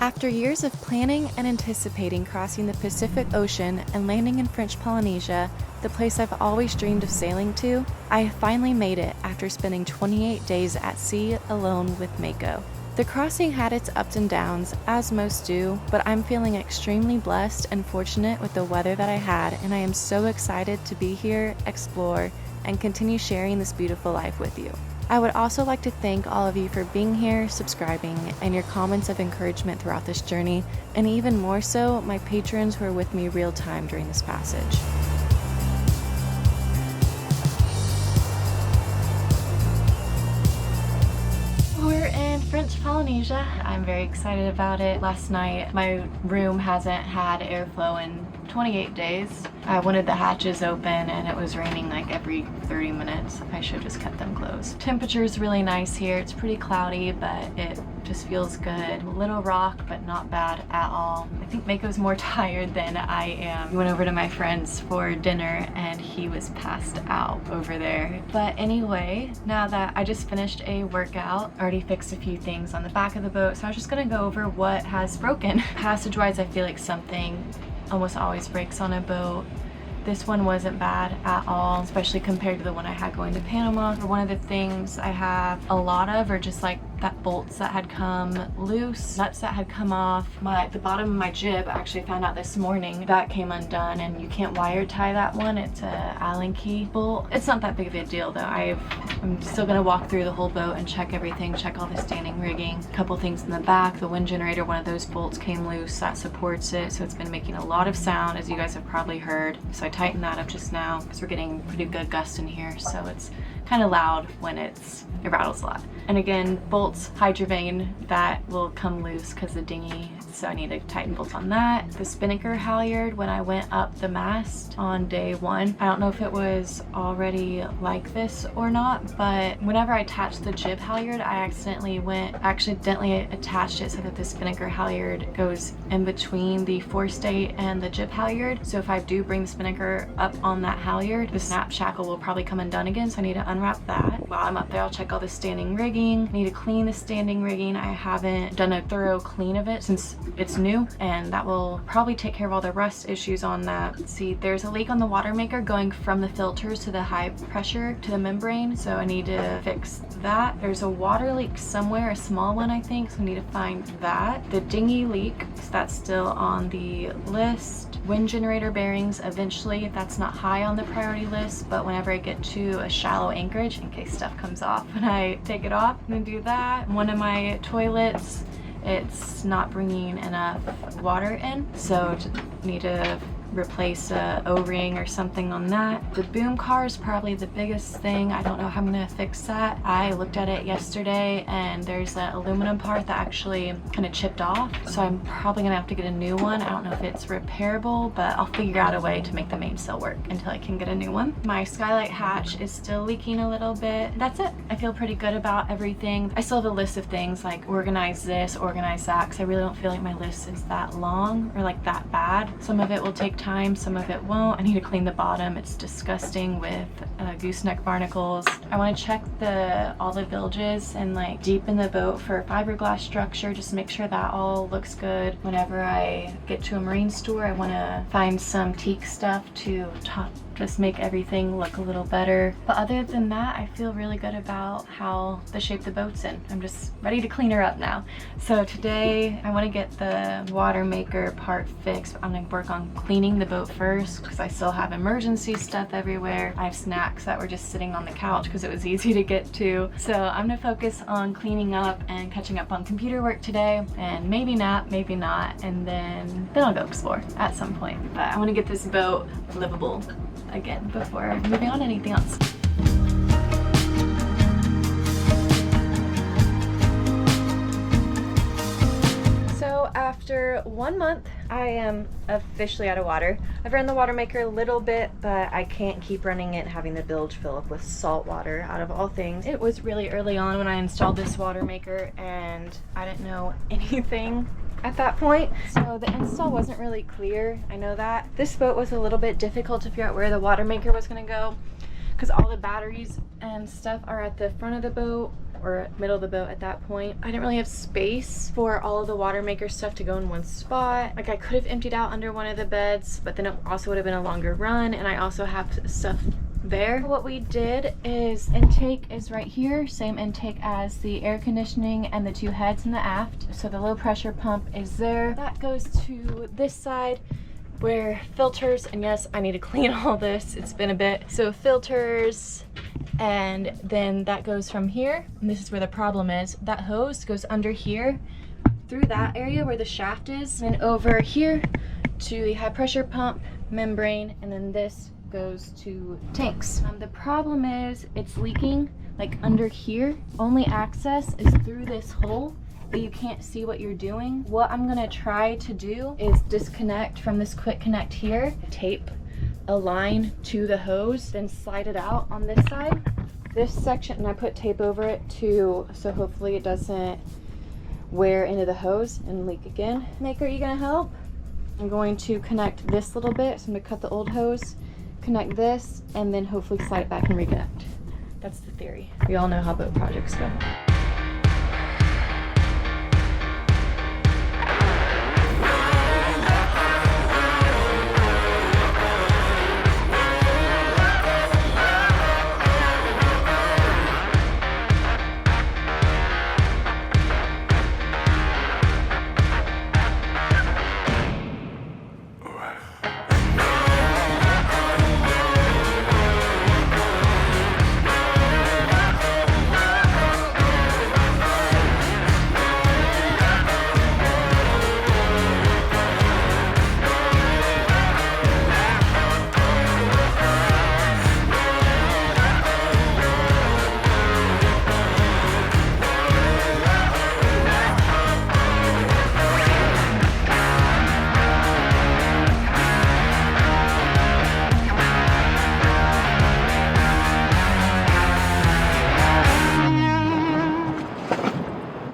After years of planning and anticipating crossing the Pacific Ocean and landing in French Polynesia, the place I've always dreamed of sailing to, I finally made it after spending 28 days at sea alone with Mako. The crossing had its ups and downs, as most do, but I'm feeling extremely blessed and fortunate with the weather that I had, and I am so excited to be here, explore, and continue sharing this beautiful life with you. I would also like to thank all of you for being here, subscribing, and your comments of encouragement throughout this journey, and even more so, my patrons who are with me real time during this passage. We're in French Polynesia. I'm very excited about it. Last night, my room hasn't had airflow in 28 days. I wanted the hatches open and it was raining like every 30 minutes. I should have just kept them closed. Temperature is really nice here. It's pretty cloudy, but it just feels good. A little rock, but not bad at all. I think Mako's more tired than I am. We went over to my friend's for dinner and he was passed out over there. But anyway, now that I just finished a workout, already fixed a few things on the back of the boat, so I was just gonna go over what has broken. Passage-wise, I feel like something almost always breaks on a boat. This one wasn't bad at all, especially compared to the one I had going to Panama. One of the things I have a lot of are just like that bolts that had come loose, nuts that had come off. The bottom of my jib, I actually found out this morning, that came undone and you can't wire tie that one. It's a Allen key bolt. It's not that big of a deal though. I'm still gonna walk through the whole boat and check everything, check all the standing rigging. A couple things in the back, the wind generator, one of those bolts came loose, that supports it, so it's been making a lot of sound, as you guys have probably heard. So I tightened that up just now because we're getting pretty good gust in here, so it's kind of loud when it rattles a lot. And again, bolts, hydrovane, that will come loose because the dinghy, so I need to tighten bolts on that. The spinnaker halyard, when I went up the mast on day one, I don't know if it was already like this or not, but whenever I attached the jib halyard, I accidentally attached it so that the spinnaker halyard goes in between the forestay and the jib halyard. So if I do bring the spinnaker up on that halyard, the snap shackle will probably come undone again, so I need to unwrap that. While I'm up there, I'll check all the standing rigging. I need to clean the standing rigging. I haven't done a thorough clean of it since it's new, and that will probably take care of all the rust issues on that. Let's see, there's a leak on the Watermaker going from the filters to the high pressure to the membrane, so I need to fix that. There's a water leak somewhere, a small one I think, so I need to find that. The dinghy leak, so that's still on the list. Wind generator bearings eventually, if that's not high on the priority list, but whenever I get to a shallow anchorage, in case stuff comes off when I take it off, I'm gonna do that. One of my toilets, it's not bringing enough water in, so need to replace a O-ring or something on that. The boom car is probably the biggest thing. I don't know how I'm gonna fix that. I looked at it yesterday and there's an aluminum part that actually kind of chipped off, so I'm probably gonna have to get a new one. I don't know if it's repairable, but I'll figure out a way to make the mainsail work until I can get a new one. My skylight hatch is still leaking a little bit. That's it. I feel pretty good about everything. I still have a list of things like organize this, organize that, because I really don't feel like my list is that long or like that bad. Some of it will take time, some of it won't. I need to clean the bottom. It's disgusting with gooseneck barnacles. I want to check all the bilges and like deepen the boat for fiberglass structure, just to make sure that all looks good. Whenever I get to a marine store, I want to find some teak stuff to just make everything look a little better. But other than that, I feel really good about how the shape the boat's in. I'm just ready to clean her up now. So today I want to get the Watermaker part fixed. I'm gonna work on cleaning the boat first because I still have emergency stuff everywhere. I have snacks that were just sitting on the couch because it was easy to get to. So I'm gonna focus on cleaning up and catching up on computer work today, and maybe nap, maybe not, and then I'll go explore at some point. But I want to get this boat livable again before moving on to anything else. So after 1 month, I am officially out of water. I've run the Watermaker a little bit, but I can't keep running it, having the bilge fill up with salt water out of all things. It was really early on when I installed this Watermaker and I didn't know anything at that point, so the install wasn't really clear. I know that. This boat was a little bit difficult to figure out where the Watermaker was gonna go because all the batteries and stuff are at the front of the boat or middle of the boat at that point. I didn't really have space for all of the Watermaker stuff to go in one spot. Like I could have emptied out under one of the beds, but then it also would have been a longer run, and I also have stuff there. What we did is intake is right here, same intake as the air conditioning and the two heads in the aft. So the low pressure pump is there. That goes to this side where filters, and yes, I need to clean all this, it's been a bit. So filters, and then that goes from here, and this is where the problem is. That hose goes under here through that area where the shaft is, and over here to the high pressure pump membrane, and then this goes to tanks. The problem is it's leaking like under here. Only access is through this hole, but you can't see what you're doing. What I'm gonna try to do is disconnect from this quick connect here, tape a line to the hose, then slide it out on this side. This section, and I put tape over it too, so hopefully it doesn't wear into the hose and leak again. Maker, are you gonna help? I'm going to connect this little bit, so I'm gonna cut the old hose, connect this, and then hopefully slide it back and reconnect. That's the theory. We all know how boat projects go.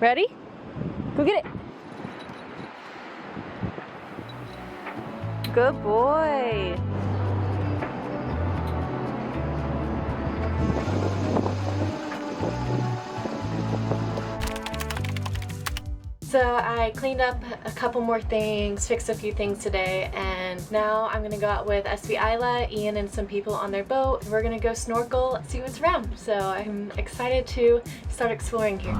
Ready? Go get it. Good boy. So I cleaned up a couple more things, fixed a few things today, and now I'm gonna go out with SB Isla, Ian, and some people on their boat. We're gonna go snorkel, see what's around. So I'm excited to start exploring here.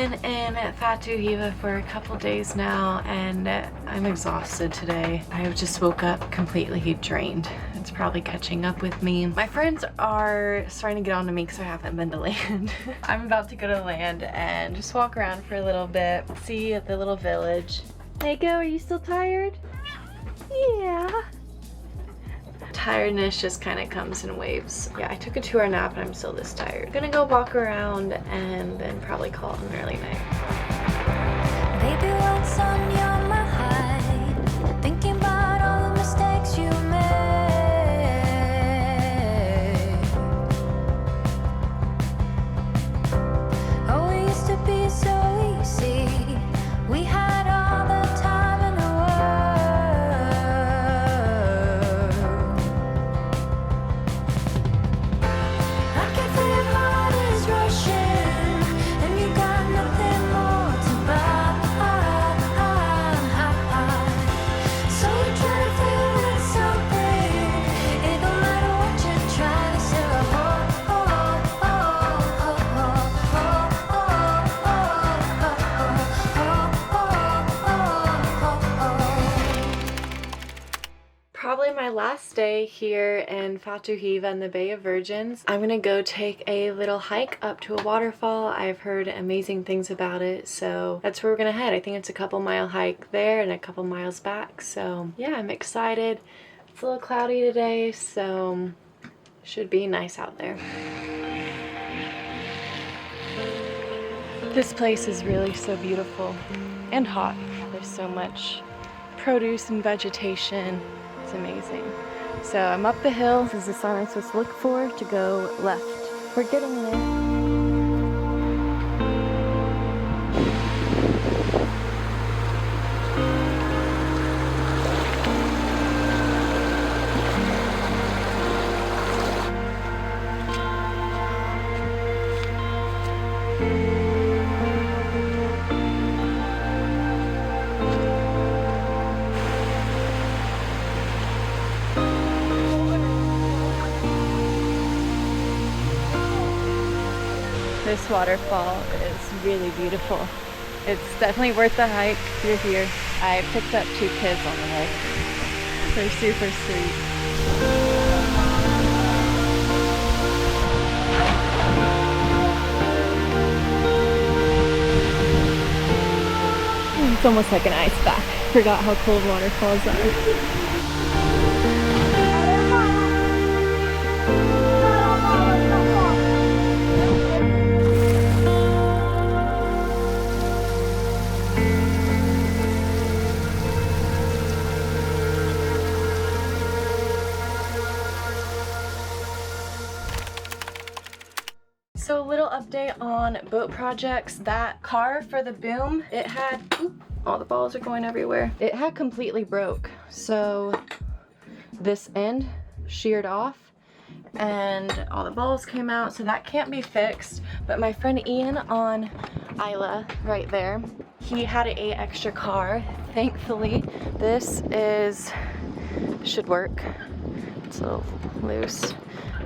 been in Fatuhiva for a couple days now and I'm exhausted today. I just woke up completely drained. It's probably catching up with me. My friends are starting to get on to me because I haven't been to land. I'm about to go to land and just walk around for a little bit, see the little village. Mako, are you still tired? Yeah. Tiredness just kind of comes in waves. Yeah, I took a 2-hour nap and I'm still this tired. Gonna go walk around and then probably call it an early night. Baby, what's on your mind? Thinking about all the mistakes you made. Oh, it used to be so easy. We had all the time in the world. I can feel your heart is rushing, and you got nothing more to buy. So you try to feel with something. It don't matter what you try to say. Probably my last day here in Fatuhiva in the Bay of Virgins. I'm gonna go take a little hike up to a waterfall. I've heard amazing things about it, so that's where we're gonna head. I think it's a couple-mile hike there and a couple miles back, so yeah, I'm excited. It's a little cloudy today, so should be nice out there. This place is really so beautiful and hot. There's so much produce and vegetation. It's amazing. So I'm up the hill. This is the sign I'm supposed to look for to go left. We're getting there. This waterfall is really beautiful. It's definitely worth the hike if you're here. I picked up 2 kids on the way. They're super sweet. It's almost like an ice bath. Forgot how cold waterfalls are. So a little update on boat projects. That car for the boom, it had, all the balls are going everywhere. It had completely broke. So this end sheared off and all the balls came out. So that can't be fixed. But my friend Ian on Isla right there, he had a extra car. Thankfully, this should work. It's a little loose.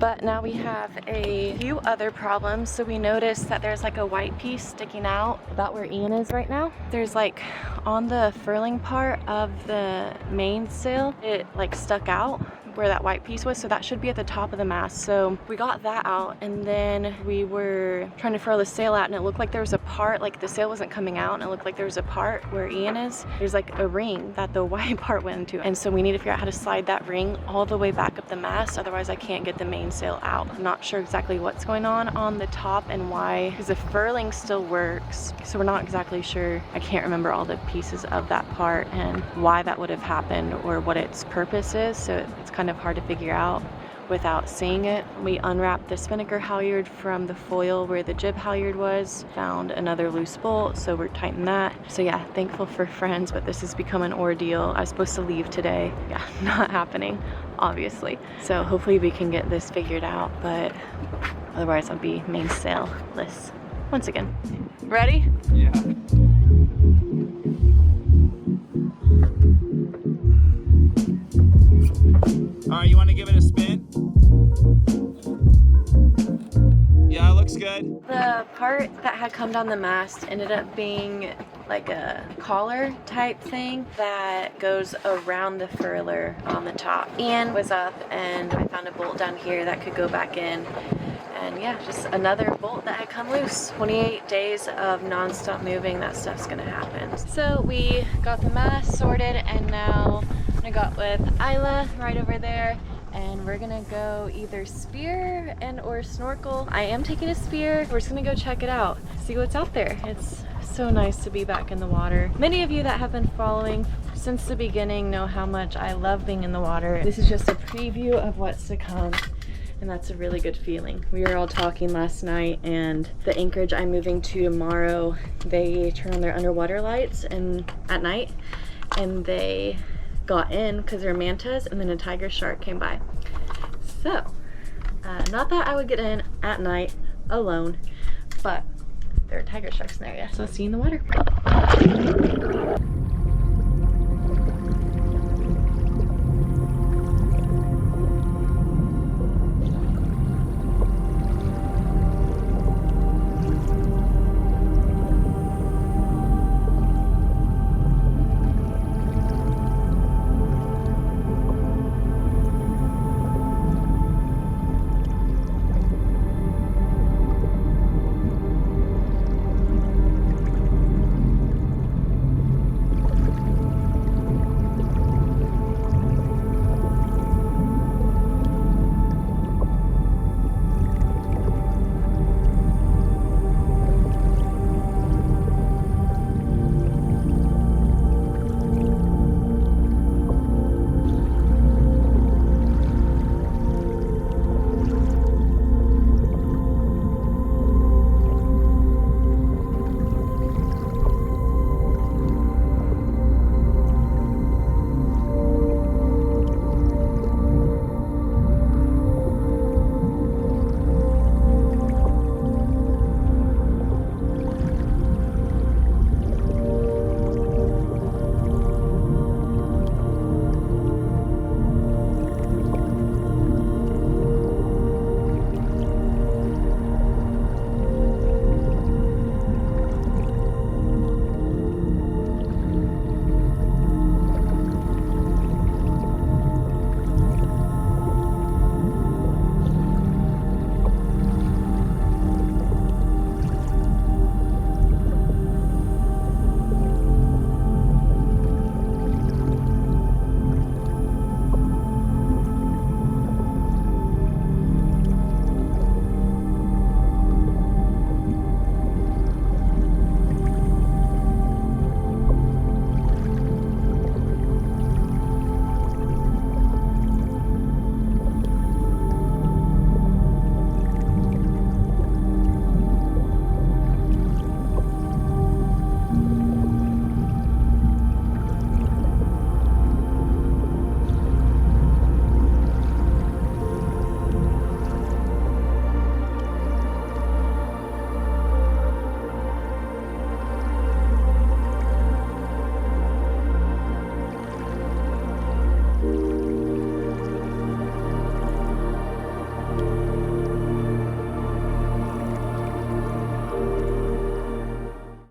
But now we have a few other problems. So we noticed that there's like a white piece sticking out about where Ian is right now. There's like on the furling part of the mainsail, it like stuck out where that white piece was, so that should be at the top of the mast. So we got that out, and then we were trying to furl the sail out, and it looked like there was a part, like the sail wasn't coming out, and it looked like there was a part where Ian is. There's like a ring that the white part went into, and so we need to figure out how to slide that ring all the way back up the mast, otherwise I can't get the mainsail out. I'm not sure exactly what's going on the top and why, because the furling still works, so we're not exactly sure. I can't remember all the pieces of that part and why that would have happened or what its purpose is, so it's kind of hard to figure out without seeing it. We unwrapped the spinnaker halyard from the foil where the jib halyard was, found another loose bolt, so we're tightening that. So yeah, thankful for friends, but this has become an ordeal. I was supposed to leave today. Yeah, not happening, obviously. So hopefully we can get this figured out, but otherwise I'll be mainsail-less once again. Ready? Yeah. All right, you want to give it a spin? Yeah, it looks good. The part that had come down the mast ended up being like a collar type thing that goes around the furler on the top. Ian was up and I found a bolt down here that could go back in. And yeah, just another bolt that had come loose. 28 days of non-stop moving, that stuff's gonna happen. So we got the mast sorted and now I got with Isla right over there. And we're gonna go either spear and or snorkel. I am taking a spear. We're just gonna go check it out, see what's out there. It's so nice to be back in the water. Many of you that have been following since the beginning know how much I love being in the water. This is just a preview of what's to come, and that's a really good feeling. We were all talking last night, and the anchorage I'm moving to tomorrow, they turn on their underwater lights and at night, and they got in because they're mantas, and then a tiger shark came by. So, not that I would get in at night alone, but there are tiger sharks in there, yeah. So see you in the water.